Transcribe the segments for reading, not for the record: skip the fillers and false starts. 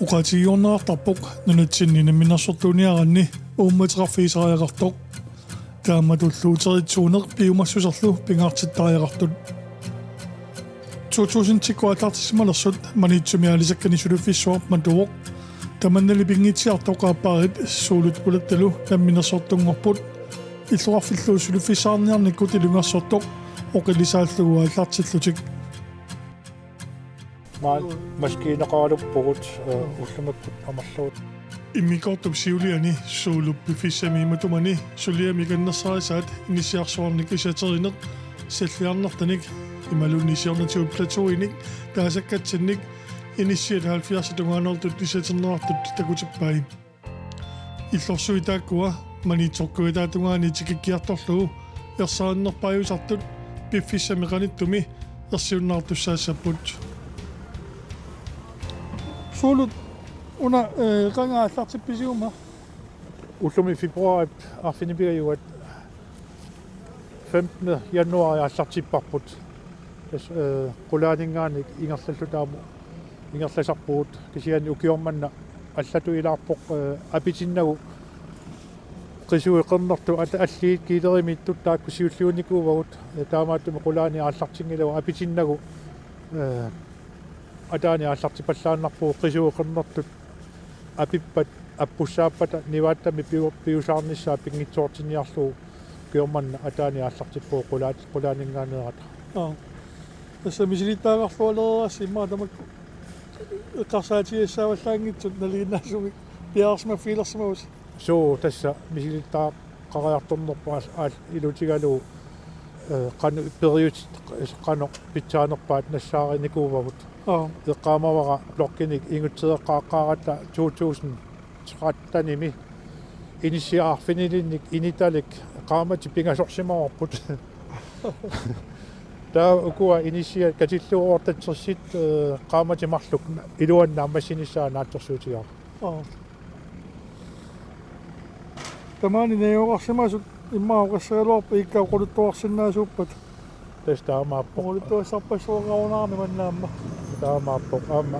uqatigiornerartarpoq nunatsinni minnersortuuniaranni uummateqarfiisariaqartoq taammatulluuteritsuuneq piumassuserlu pingaartittariaqartut 2000-tikkuatartissimalerсут манитсумиалисаккани сулуффиссуар матуоқ таманнали пингитсиартоқааппаарит суулут пулатталу намминерсортунгорпут иллуарфиллуу сулуффисаарниарниккут илунгассортоқ оқилисааллугуааллартиллутик маскинеқаралуппугут уллумаккут амерлуут иммикортуп сиулиани суулуппиффиссамииматумани сулиами каннерсарисаат инисиарсуарник исатеринеқ саллиарнартаник ималунисиорнатиу платуиник таасаккатсинник инисиат 70 тунгаанертут исатернеартут такутиппай иллорсуи тааккуа манитсоркуи таатунгаани тикиккиарторлугу ерсааннерпаюсартут пиффиссамиқаниттуми ерсиуннаартуссаассаппут суулут уна кангааллартипписиума уллуми фебруар арфинибиаюат 15. januar ааллартиппарпут qulaaningaanik ingerlallutaamo ingerlasarpuut kisiani ukiormanna allatu ilaarpoq apitinnagu qisuiqernertu ata alliit kiilerimiittut taakkusiulluunikuuvagut taamaattumi qulaani aallartingilagu apitinnagu ataani aallartipallaannarpuu qisuiqernertut apippat appussaapata nivaattami piusaarnissaa pingitsoortiniarluu kiormanna ataani aallartippuu qulaaninngaaneerata tässä misilitaagarlualeraassi maatamakku qarsaatigissaavallaangitsut naliginnaasumi piarsma fiilersmaus so tassa misilittaa qariartornerpaas aal ilutigalu qanu periut qanu pitsaanerpaat nassaarinikuuvagut eqqaamavara blokkinik ingutseeqqaaqqaaratta 2013 inisiaarfinilinnik initalik qaamati pingasorsimaarput taa ukua inisia katilluortatsersit qaamati marluk iluannaammassinissaa naattorsuutigaa tamaani neoqarsimaasut immaaqassaaluarpa ikkaaquluttuarsinnaasuuppat tastaamaappo quluttuassarpassuaqarunaarmi mannaamma taamaappo aamma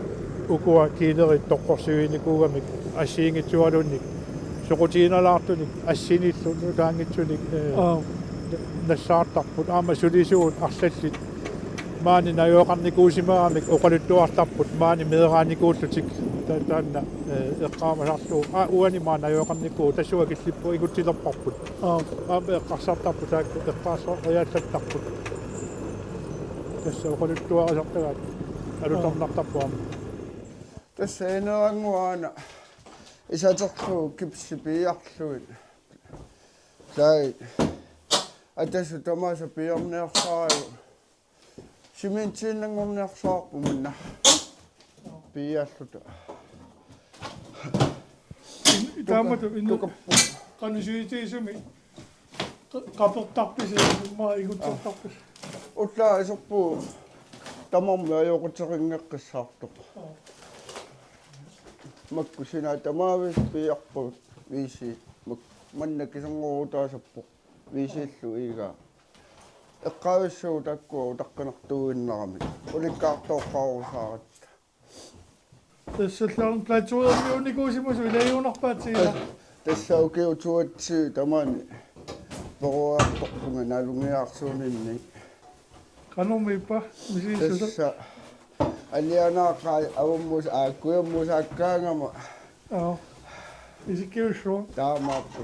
ukua kiilerit toqqorsuinikuugamik assiingitsualunnik soqutiinalaartunik assinillu taangitsunik nassaartarput aama sulisuut arlallit maani najoqarnikuusimaamik oqaluttuartarput maani meeraanikuullutik taanna eqqaamasarluu uani maa najoqarnikuu tassua killippu iguttilerparput aama eqqarsartarput taakku eqqaassoriallattarput tassa oqaluttuarisartagaat alutarnartarpuama tassa eneranguaana isaterluu kipsipiarluit sai atasu tamasa piorneersaaju simintiinnangorneersaarpumunna pialluta taamatu innu qanusuitiisumi qapertarpisi maa igutsertarpis ullaa isorpuu tamarmi ajoquteringeqqissaartuq makku sinaa tamaavis piarput viisi manna kisangorutaasappoq viisillu iigaa eqqaavissuu takkua utaqqinartuuinnerami ulikkaartooqqaarusaarat tassallaan platsuudermiunikuusimusu ilajuunarpaatsiila tassa ukiutuatsii tamani poruaartorpunga nalungiaarsuuninni qanumiippa misiissusa tassa alianaaqaa avummus aakkuammusaakkaangama isikkiussuun taamaappu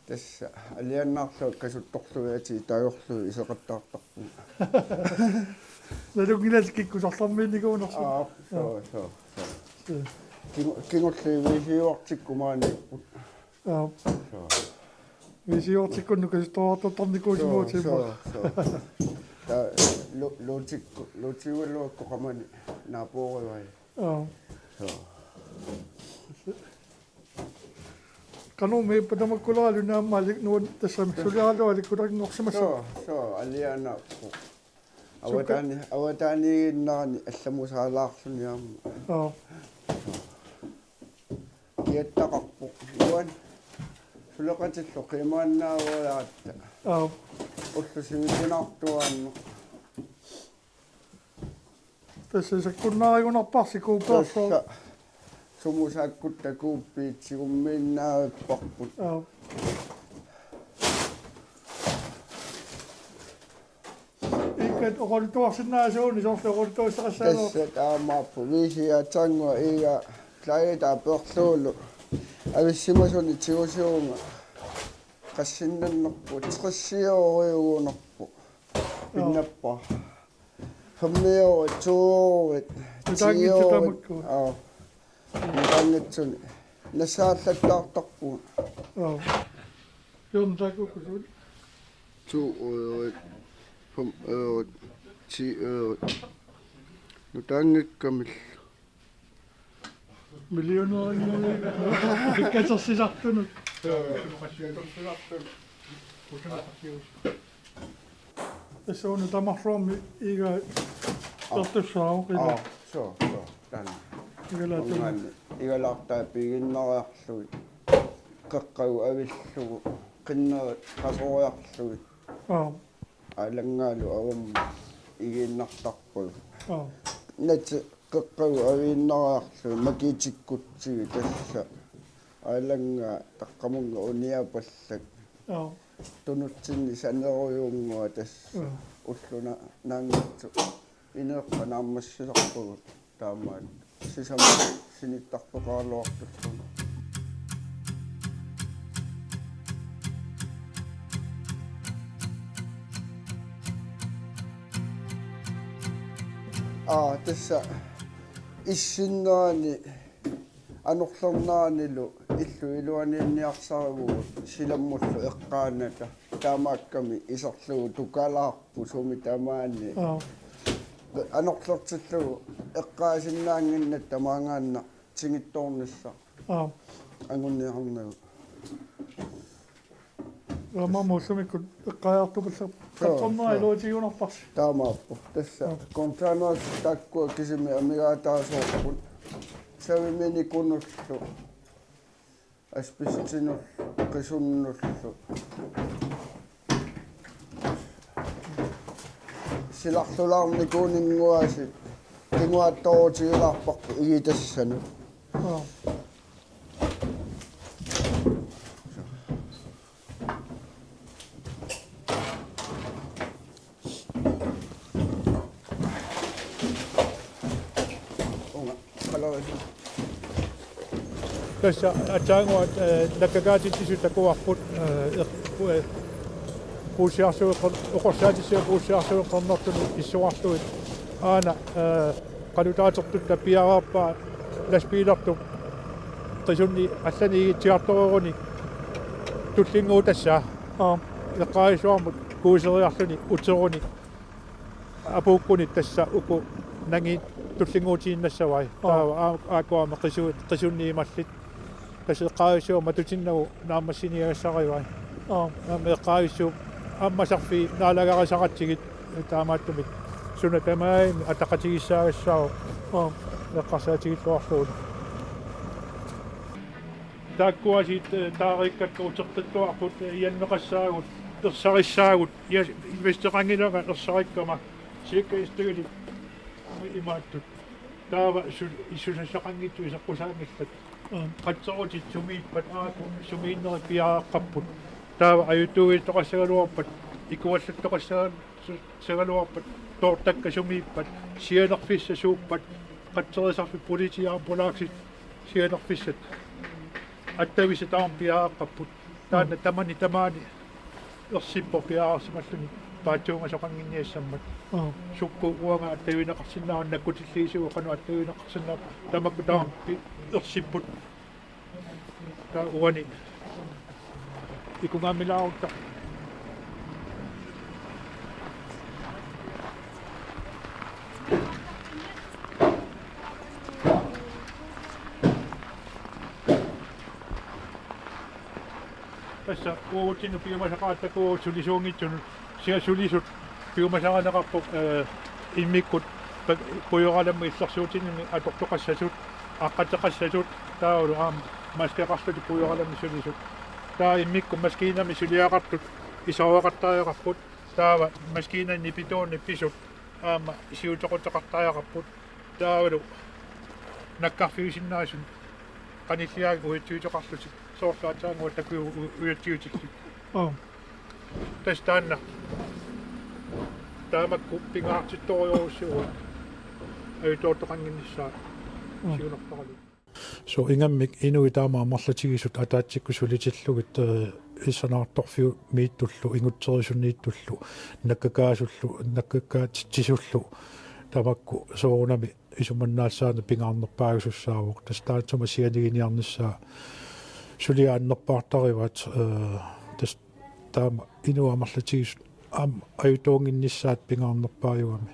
tassa aliannaarlu kasuttorluati tajorlu iseqattaartarpu nalungilaskikkusarlarmiinnikuunersu so kingorli visiuartikkumaanipput visiuartikkunnu kasuttoartortarnikuusimuutimu ta lotiualluakku qamani naapoorivai so qanumiippa tamakkulalu naammaalik nuun tassam suliaalualikkularngorsimassa so alianaappu awataaniginnarani allamusaalaarluniaamma kiattaqarpu luan suleqatillu qimaannaavulaatta ullusimitinaartuaanno tässä se kun naajuna passi kun tuossa on. Tässä sumusakkutta kuuppiitsi, kun minä pakkut. Ikään onko tuossa näin se on, niin se on toista kanssa. Tässä tämä maappu. Viisi ja tangua eikä laita persoonlu. Avissimasoni tiusiunga. Kassinne noppu. Tressiooriu noppu. Pinnappa. Fammeo tuoret. Tiuret. Tangitsuni. Nasaallattartarpuun. Joo. Jontaku kun se 2 øret, 5 øret, 10 øret. Nu tangikkamilla. miljoonaa mikä se on sisattunut. Tässä on nyt mahromi ikä tohtussa on kyllä. Så, tänne. Kyllä tuli. Ikä lahtaa piikinnarjaksui. Kakkau avissu. Kinnaret kasojaksui. Ailangaalu avum ikinnartarpul. Net kakkau avinnarjaksui makiitikkutsui tässä. Ailangaa takkamunga uniapallat. Tunutsinni sanerujungua tässä. Ulluna nangitsu. Inerpa naammassilaqpugut taamaat. Sisama sinittarpaqaarluartussun. Tässä issinnaani anorlornaanilu illu iluaniinniarsarivugut silammullu eqqaanata taamaakkami isorlugu tukalaarpu sumi tamaani anorlortillugu eqqaasinnaanginnat tamaangaanna tingittornissa angunniarnagu Mä muistan, kun kajattuvassa katsonnaa iloitiunappas. Taamaappu. Tässä kontraanois takkua kysymiä, mikä taas on. Se oli meni kunnussu. Aspistinu kysunnussu. Silahtularni kuninguasi. Tingua tooti ilahpakku iitessä nyt. Tässä atangua nakagaatitisuta kuarput kuusiarsuuq oqorsaatissua kuusiarsuuq qornertuni issuartuit aana qalutaatortutta piaraappa laspiilertu qisunni allani tiartoruni tullinguu tassa eqqaisuarmut kuuseriarluni uteruni apuukkuni tassa uku nangi tullinguutiinnassavai taava aakuama qisunniimallit kasеққаависуу матутиннагу нааммассиниагассаривай меққаависсуу аммасарфи наалагарисақатсигит таамааттумик суна тамаи атақатигиссаагассаау эққарсаатигиллуарлуут тааккуасит таариккакка утертаттуарпут ианнеқассаагут ерсариссаагут инвестеқангилага ерсариккама сикка истугили имааттут таава исусассақангитсу исаққусаангиллат қатсоорти сумииппат ааку сумииннери пиааққаппут таава аютугиттоқассагалуарпат икуаллаттоқассагалуарпат тоортакка сумииппат сианерфисса сууппат қатсерисарфи политиаарпулааксит сианерфиссат аттависа таам пиааққаппут таана тамаани ерсиппо пиаарсималлуни паатуунга соқангинниассаммат сукку уанга аттавинеқарсиннаанна кутиллиисуа қану аттавинеқарсиннаа тамакку таам ерсиппут таа уани икунгаамилаарутта tässä uutinu piumasaqaattaku sulisuungitsunut sia sulisut piumasaqanaqarpu immikkut pujoralammi illersuutinimi atortoqassasut aqqateqassasut taulu maskeqarluti pujoralammi sulisut taa immikku maskiinami suliaqartut isauaqartaajaqarput taava maskiinanni pituunni pisut aama siutoqutaqartaajaqarput таавалу наккарфигисиннааsun qanilliaagu uitsiutоqarlutik soorlaataangua taku uyattiutikki тастанна таамакку пингаартитториорусsuua аютоортоқангиннссаа сиунартаралу so ingammik inui taama ammarlatigisut ataatsikku sulitillugit issanaartorfiu miittullu ingutserisuunniittullu nakkakaatissullu tamakku soorunami isumannaasaana pingaarnerpaagusussaavuq tastaatsuma sianiginiarnissaa suliaannerpaartarivat tas taama inui ammarlatigisut ajutoonginnissaat pingaarnerpaajugami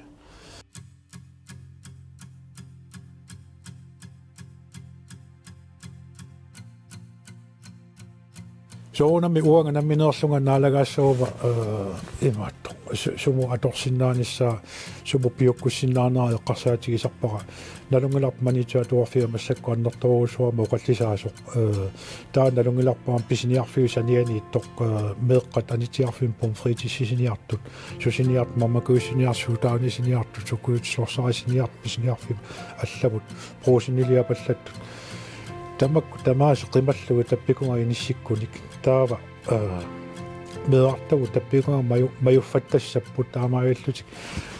soonami uanganamminerlunga naalagaassuuva imaatto sumu atorsinnaanissa sumu piukkussinnaanaa eqqarsaatigisarpaqa nalungilarpamanitua tuarfiamassakku annertoruusuama uqallisaasoq taa nalungilarpaam pisiniarfiusanianiittoq meeqqat anitiarfium pomfriitissisiniartut susiniart mammakuissiniarsuutaanisiniartut sukuutsorsarisiniart pisiniarfium allavut pruusiniliapallattut tamakku tamaas qimallugu tappikunga inissikkunik taava meartagu tappikunga majuffattassaput taamaayallutik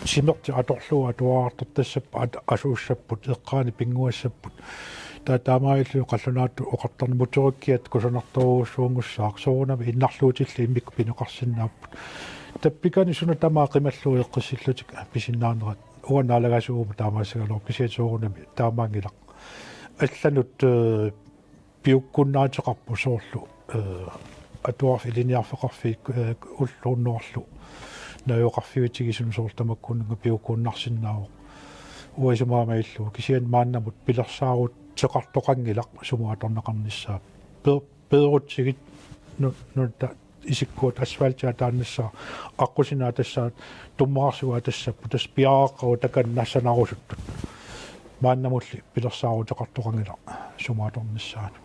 simerti atorlua tuaartortassappa asuussapput eqqaani pinguassapput taamaayallu qallunaattu oqartarni mutorikkiat kusanartoruussuungussaaq soonami innarluutilli immikku pineqarsinnaapput tappikani suna tamaa qimallugu eqqissillutik pisinnaarnerat uanaalagasuuma taamaasagalor kisiatoorunami taamaangilaq алланут пиуккуннаатеқарпу соорлу атуарф илиниарфеқарфик уллуунноорлу наёқарфигитигисун соорлтамаккуннга пиуккуннарсиннаавоқ уисумаамаиллу кисиан мааннамут пилерсаарут теқартоқангилақ сумуаторнеқарниссаа пеерутсигит нутта исиккуут асфальтиа тааннассаа аққусинаа тассаа туммаарсуа тассаппу тас пиааққау таканнассанарусуттут мааннамулли пилерсаарутеқартоқангила сумааторнissaanu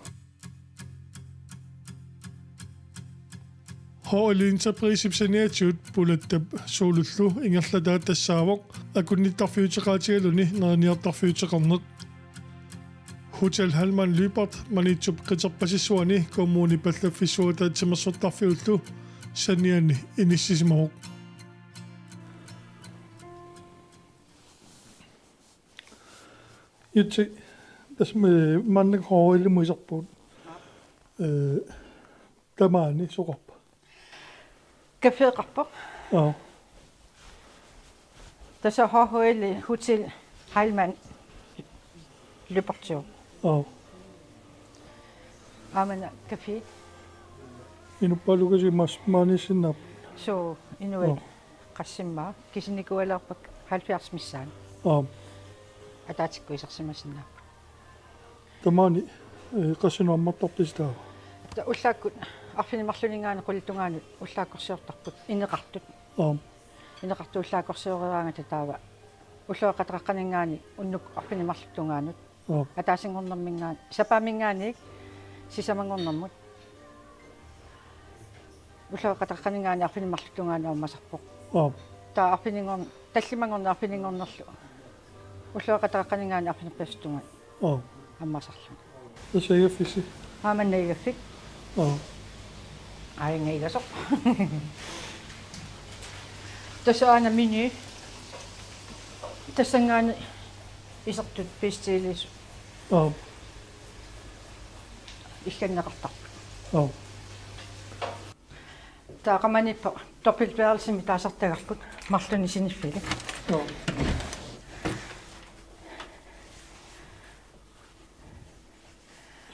Hoilinsa prinsipsaniatut pulattap suulullu ingerlataat tassaavoq akunnittarfiuteqaatigaluni nerniartarfiuteqarnut Hotel Halman Lybert manitsup qiterpasissuani kommuni pallaffissuata timersortarfiullu saniani inissisimaruq Itse tässä me manne hoili muisappuun tamaani sokoppa. Kafeeqarpoq. Joo. Tässä hoili Hotel Halman Lybertio. Joo. Amana kafe. Inu palukasi maani sinna. So inuel qassimmaa kisinikualerpak 70 missaan. Joo. Ataatikkuisarsimasinna. Tamaani qassinuammattortistaa. Ullaakkut arfinimarluningaani qultungaani ullaakkorsiortarput ineqartut. Joo. Ineqartu ullaakkorsioreraanga taava. Ulluaqataqaqqaningaani unnuk arfinimarluttungaanut. Joo. Ataasingornermingaani sapaamingaani sisamangornermut. Ulluaqataqaningaani arfinimarluttungaani ammasarpoq. Joo. Taa arfiningorn tallimangorner arfiningornerlu. Ulluaqataqaningaani arfinerpastunga. Joo. Ammasarlu. Tässä ei fisi. Aamannaigaffik. Joo. Aingaigasoq. Tässä aina menu. Tassangaani isartut pistiilis Joo. illanneqartarput. Joo. Taaqamanippa doppeltværelsimi taasartagarput marluni siniffili. Joo.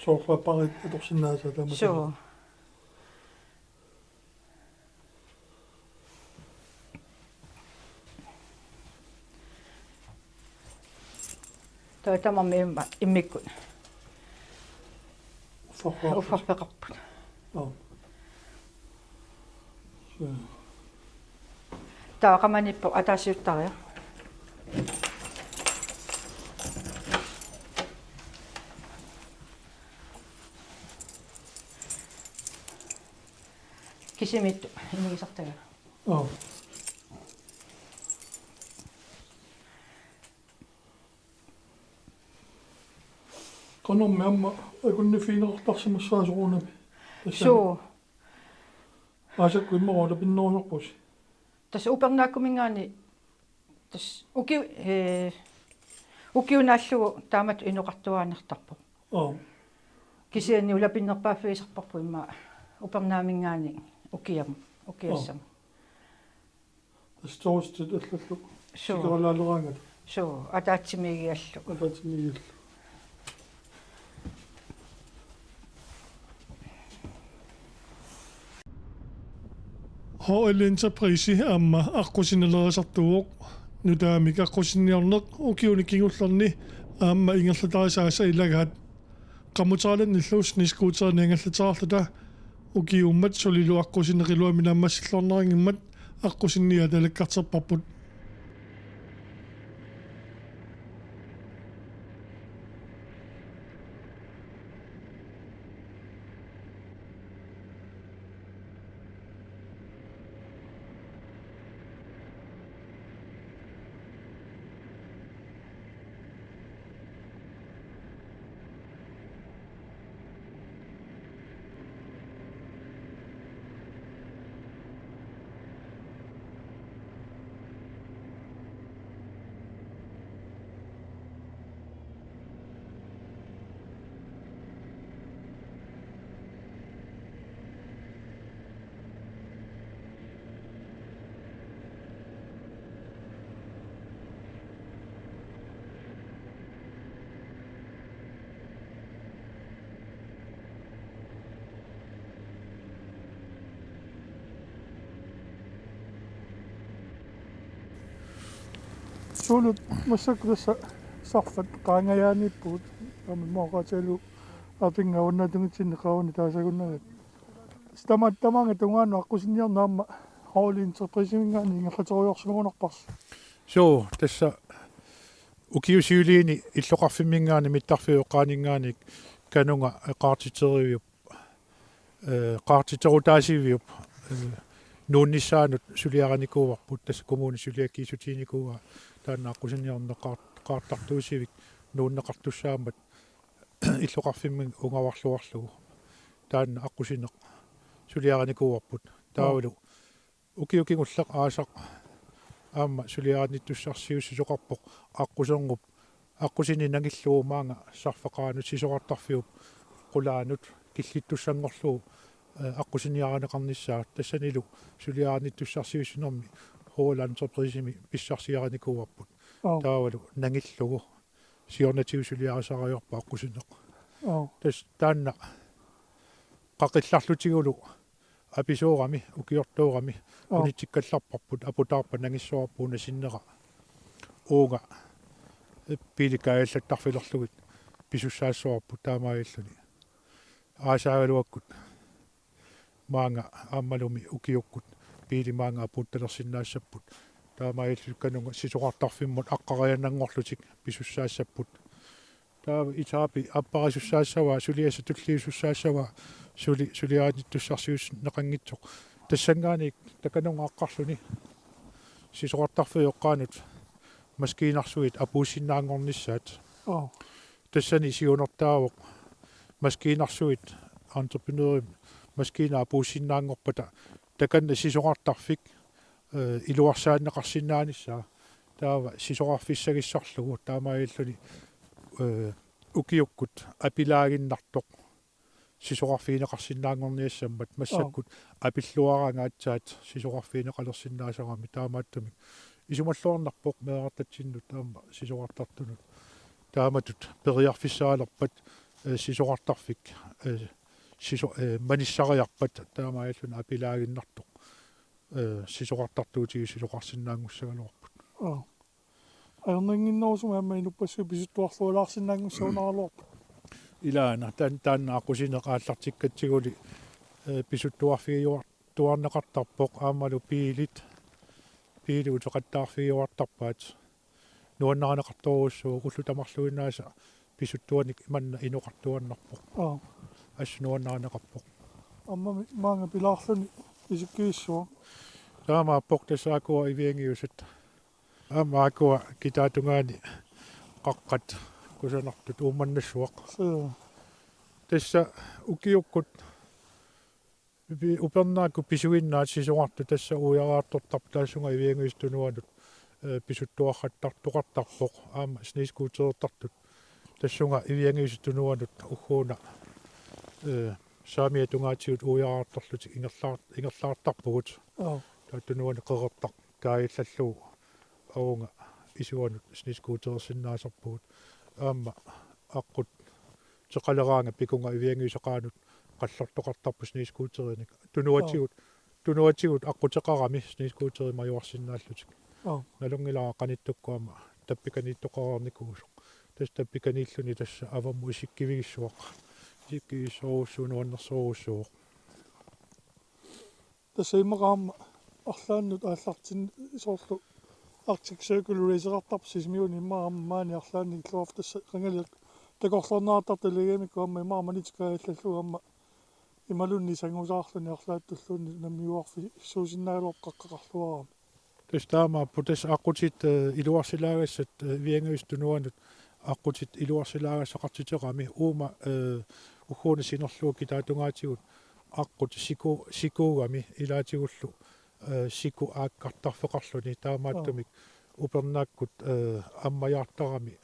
Sofa parit atorsinnaasa tama. So Tamam immikkun. Uffarpeqarput. Joo. Taaqamanippa ataasiuttaria. Kisimit inigisartaga. Joo. qanormi amma akunnifiineqartarsimassaasoruunami Suu. aasakku immoruula pinnorusorpus Tässä upernaakkumingaani tässä ukiunaallugu taamat inoqartuaanertarpu. Kisiani ulapinnerpaaffiisarparpu imma upernaamingaani ukiassam. Stoostit allallu Suu. sikaralaalerangat Suu ataatsimigiallu. ataatimigiallu ho'elinterprisi amma aqusinelerasartuuq nutaamik aqusinniarneq ukiunikingullerni aamma ingerlatarisaasa ilagaat qamutaalanilluus niskuuterniangallateraarluta ukiummat solilu aqusineqiluami naammassillorneringimmat aqusinnia talakkarterparput suulut massakudassa sarfat qaangayaanippuut ammoqatalu apingaunnatungitinneqauni taasagunnagat tamaanga tungaannu aqusinniarnaamma ho'olinterprisimingaani ingerlatoriorsunugunerpars so tässä ukiusiuliini illoqarfimmingaani mittarfiu qaaningaani kanunga qaartiteriup qaartiterutaasiviup nuunnissaanut suliaranikuuvarput tässä kommuni suliakkiisutiinikuuva taannaaqqusinniarne qaartartuusivik nuunneqartussaammat illoqarfimmin ungavarluarlugu taanna aqusineq suliaranikuuvarput taavalu ukiukingulleq aasaq aamma suliaranittussarsius sisoqarpoq aquserngub aqusini nangilluumaanga sarfaqaanut sisoqartarfiup qulaanut killittussangorlugu aqusiniaraneqarnissaa tassanilu suliaranittussarsiusinermi ho'olanterprisimi pissarsiaranikuuarput taavalu nangillugu siornatiu suliarasariorpa aqusineq tas taanna qaqillarlutigulu apisoorami ukiortuurami unitikkallarparput aputaarpa nangissoorpuuna sinneqa uunga piilikaajallattarfilerlugit pisussaassooarput taamaajalluni aasaaгаluakkut maanga aammalumi ukiukkut piilimaanga aputtalersinnaassapпут taamaajallukkanunga sisoqartarfimmut aqqariannangorlutik pisussaassapпут taava itaapi apparisussaassawa suliassa tulliusussaassawa suliaanittussarsius neqangitsoq tassangaani takanunga aqqarluni sisoqartarfiuqqaanut maskiinarsuit apuussinnaangornissaat tassani siunertaavoq maskiinarsuit entrepreneur maskiina apuussinnaangorpata takanna sisoqartarfik iluarsaanneqarsinnaanissa taava sisoqarfissagissarlugu taamaajalluni ukiukkut apilaaginnartoq sisoqarfiineqarsinnaangorniassammat massakkut apilluarangaatsaat sisoqarfiineqalersinnaasarami taamaattumik isumalluarnarpoq meeqartatsinnut taama sisoqartartunut taamatut periarfissaalerpat sisoqartarfik manissariarpat taamaajalluna apilaaginnartoq sisoqartartuutigi sisoqarsinnaangussagaluarput aernanginnerusuma amma inuppassu pisuttuarluulaarsinnaangussaunaarluarput ilaana taannaaqqusineqaallartikkatiguli pisuttuarfiuartuarneqartarpoq aammalu piili uteqattaarfiuartarpaat nuannaranеqartorussuu ullutamarluinnaasa pisuttuanik imanna inoqartuannarpoq assunuannaranеqarpoq amma maanga pilaarluni isukkiissua taamaappoq tassaakua iviangiusat aamaakua kitaatungaani qaqqat кусанартут ууманнассуақ Så тасса укиуккут би упернаакку писуиннаат сисоқарту тасса уяраартортарп таасунга ивиангуистунуанут писуттуарраттартоқартарпоқ аама снискуутертартут тассунга ивиангуистунуанут уггууна саамиа тунгаатиут уяраартарлутик ингерлаартарпугут тааттунуани қеқертар каиллаллуу аунга исуанут снискуутерсиннаасарпугут аама аққут теқалераанга пикунга ивиангуисақаанут қаллартоқартарпу снискуутериник тунуатигут аққутеқарами снискуутери маюарсиннааллутик налунгилаа қаниттуккуама таппиканиттоқарникуусо тас таппиканиллуни тасса авамму исиккивигиссуақ иккиисоруссуунуаннерсоруссууқ tasaimmaqaamma arlaannut aallartin isoorlu Arctic Circle Racer-artarp sismiuni immaarma maani arlaanni illuaf tassa qangaliq takorlornaartartiligimikku amma immaarmanitikaallalluu amma imalunni sangusaarluni arlaattulluunni nammiuarfi suusinnaaluoqqaqqaqarluarama тастаама путас аққутит илуарсилаагассат виангуистунуанут аққутит илуарсилаагассақартитеқами уума уггууна синерлууки таатунгаатигут аққут сикуугами илаатигуллу сику ааккартарфеқарлуни таамааттумик упернааккут аммаяартарами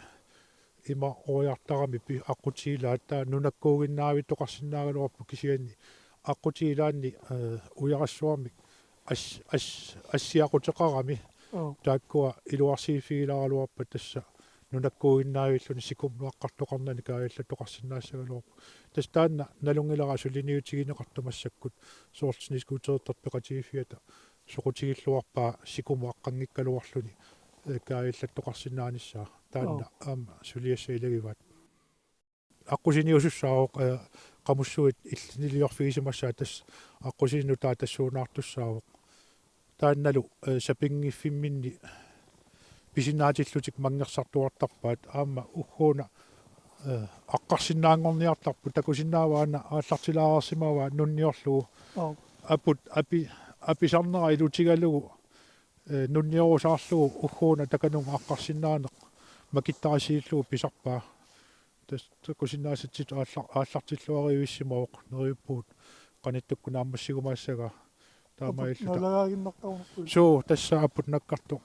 има ояартарами пи аққутиилаат таа нунаккуугиннаави тоқарсинаагалуарпу кисианни аққутиилаанни уярассуармик ассиақутеқарами тааккуа илуарсиифигиларалуарпа тасса нунаккуугиннаавиллуни сикумнуаққартоқарнани каалла тоқарсинаассагалуарпу тастаанна налунгилара сулиниутигинеқартумассаккут соортснискуутертарт пеқатигиффиата соқутигиллуарпаа сикумуаққангиккалуарлуни каалла тоқарсинааниссаа таанна аама сулиассаилагиваат аққусиниусуссаавоқ qamусsuit иллинилиорфигисимассаа тас аққусиннутаа тассуунартуссаавоқ таанналу сапингиффимминни писинаатиллутик мангерсартуартарпаат аама уггууна аққарсинаангорниартарпу такусиннааваана ааллартилаарсимаваа нунниорлугу апут аписарнера илутигалугу нунниорусаарлугу уггууна таканунга аққарсинаанеқ макиттарисииллугу писарпаа такусиннаасатсит ааллартиллуариуиссимавоқ нериуппуут qanitukkunaammassigumaassaga taamailluta налагаагиннартарунерпу суу тассааппут наккарту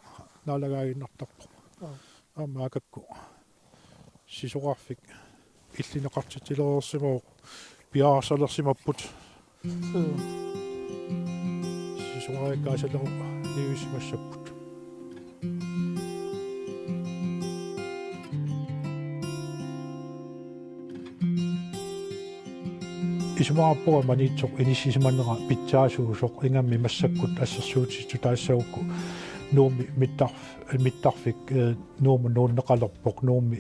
налагаагиннартарпо аамаакакку сисоқарфик иллинеқартитилерерсимавоқ пиаарсалерсимаппут сисоқариккаасалеру ниуисимассаппут исмаарпуга манитсоқ инисисиманнера питсаасуусоқ ингамми массаккут ассерсуутиту таассагукку нууми миттарфик нуума нууннеқалерпоқ нууми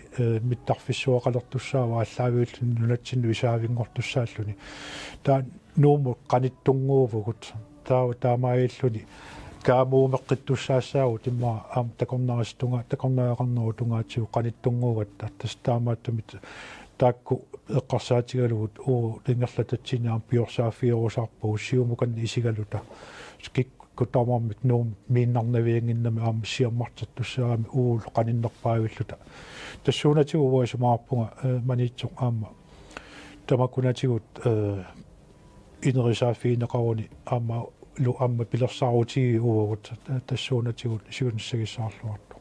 миттарфиссуақалертуссаава аллаагиуллун нунатсинну исаавингортуссааллуни таа нууму қаниттунгуувгут таамаиллуни каамуумеққиттуссаассаагу тимма аам такорнарастунга такорнаақарнеру тунгаатсигу қаниттунгуугатта тастаамааттумит таакку эққарсаатигалугут уу лингерлататсинаам пиорсаафиорусаарпу сиумуканни исигалута скикку таамааммик нуум миннарнавиангиннами аама сиаммартаттуссаами уу қаниннерпаавиллута тассуунатигу уасумаарпунга манитсоқ аама тамакунатигут инерисаафиинеқаруни аама лу аама пилерсаарутиги уугут тассуунатигут сиунссагиссаарлуарт